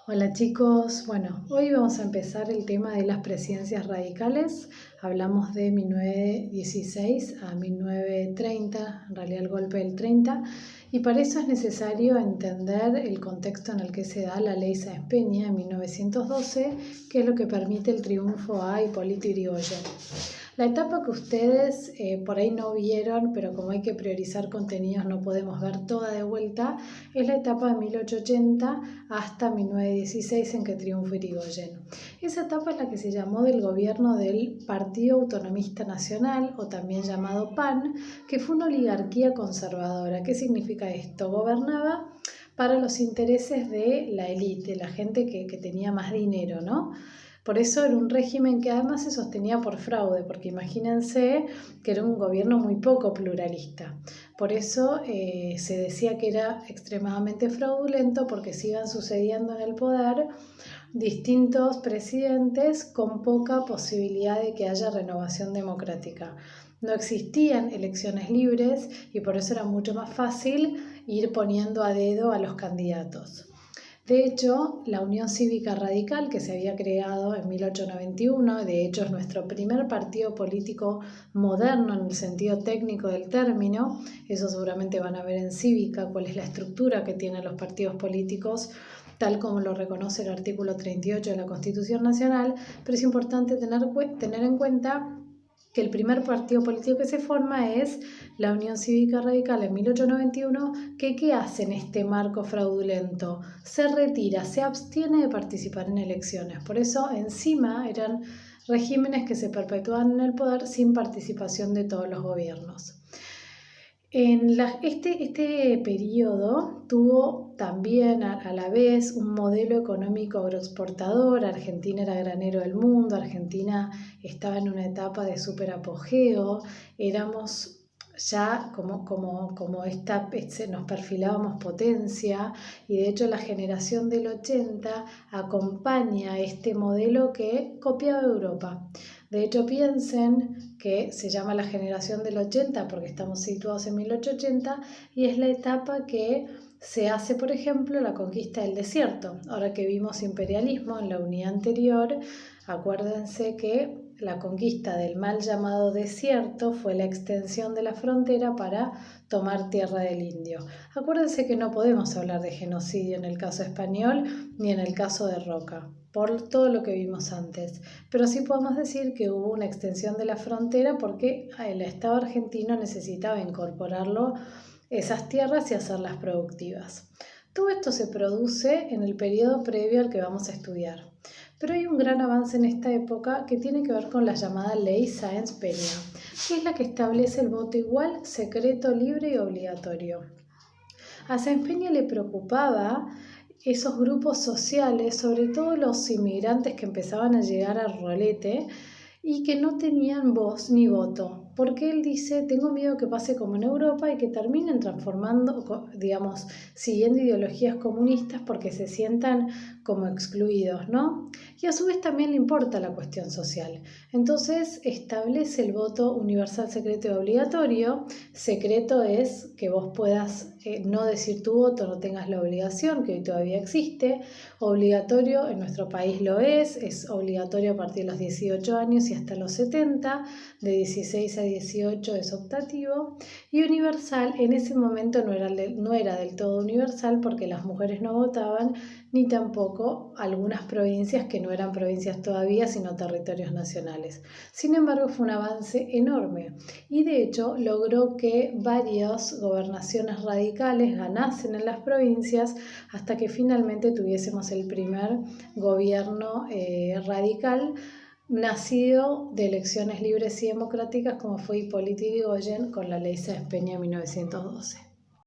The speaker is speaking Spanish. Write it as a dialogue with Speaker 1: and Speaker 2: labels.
Speaker 1: Hola chicos, bueno, hoy vamos a empezar el tema de las presidencias radicales. Hablamos de 1916 a 1930, en realidad el golpe del 30, y para eso es necesario entender el contexto en el que se da la ley Sáenz Peña en 1912, que es lo que permite el triunfo a Hipólito Yrigoyen. La etapa que ustedes por ahí no vieron, pero como hay que priorizar contenidos no podemos ver toda de vuelta, es la etapa de 1880 hasta 1916 en que triunfa Yrigoyen. Esa etapa es la que se llamó del gobierno del Partido Autonomista Nacional, o también llamado PAN, que fue una oligarquía conservadora. ¿Qué significa esto? Gobernaba para los intereses de la élite, de la gente que tenía más dinero, ¿no? Por eso era un régimen que además se sostenía por fraude, porque imagínense que era un gobierno muy poco pluralista. Por eso se decía que era extremadamente fraudulento, porque se iban sucediendo en el poder distintos presidentes con poca posibilidad de que haya renovación democrática. No existían elecciones libres y por eso era mucho más fácil ir poniendo a dedo a los candidatos. De hecho, la Unión Cívica Radical, que se había creado en 1891, de hecho es nuestro primer partido político moderno en el sentido técnico del término, eso seguramente van a ver en Cívica, cuál es la estructura que tienen los partidos políticos, tal como lo reconoce el artículo 38 de la Constitución Nacional, pero es importante tener en cuenta que el primer partido político que se forma es la Unión Cívica Radical en 1891, que ¿qué hace en este marco fraudulento? Se retira, se abstiene de participar en elecciones. Por eso encima eran regímenes que se perpetuaban en el poder sin participación de todos los gobiernos. Este periodo tuvo también a la vez un modelo económico agroexportador. Argentina era granero del mundo, Argentina estaba en una etapa de súper apogeo, éramos ya nos perfilábamos potencia, y de hecho la generación del 80 acompaña este modelo que copiaba Europa. De hecho, piensen que se llama la generación del 80 porque estamos situados en 1880 y es la etapa que se hace, por ejemplo, la conquista del desierto. Ahora que vimos imperialismo en la unidad anterior, acuérdense que la conquista del mal llamado desierto fue la extensión de la frontera para tomar tierra del indio. Acuérdense que no podemos hablar de genocidio en el caso español ni en el caso de Roca, por todo lo que vimos antes, pero sí podemos decir que hubo una extensión de la frontera porque el Estado argentino necesitaba incorporarlo esas tierras y hacerlas productivas. Todo esto se produce en el periodo previo al que vamos a estudiar. Pero hay un gran avance en esta época que tiene que ver con la llamada Ley Sáenz Peña, que es la que establece el voto igual, secreto, libre y obligatorio. A Sáenz Peña le preocupaba esos grupos sociales, sobre todo los inmigrantes que empezaban a llegar a Rolete y que no tenían voz ni voto, porque él dice, tengo miedo que pase como en Europa y que terminen transformando, digamos, siguiendo ideologías comunistas porque se sientan como excluidos, ¿no? Y a su vez también le importa la cuestión social. Entonces establece el voto universal, secreto y obligatorio. Secreto es que vos puedas no decir tu voto, no tengas la obligación, que hoy todavía existe. Obligatorio en nuestro país lo es obligatorio a partir de los 18 años y hasta los 70, de 16 a 18 es optativo, y universal en ese momento no era del todo universal porque las mujeres no votaban, ni tampoco algunas provincias que no eran provincias todavía, sino territorios nacionales. Sin embargo, fue un avance enorme y de hecho logró que varias gobernaciones radicales ganasen en las provincias hasta que finalmente tuviésemos el primer gobierno radical nacido de elecciones libres y democráticas como fue Hipólito Yrigoyen con la ley Sáenz Peña 1912.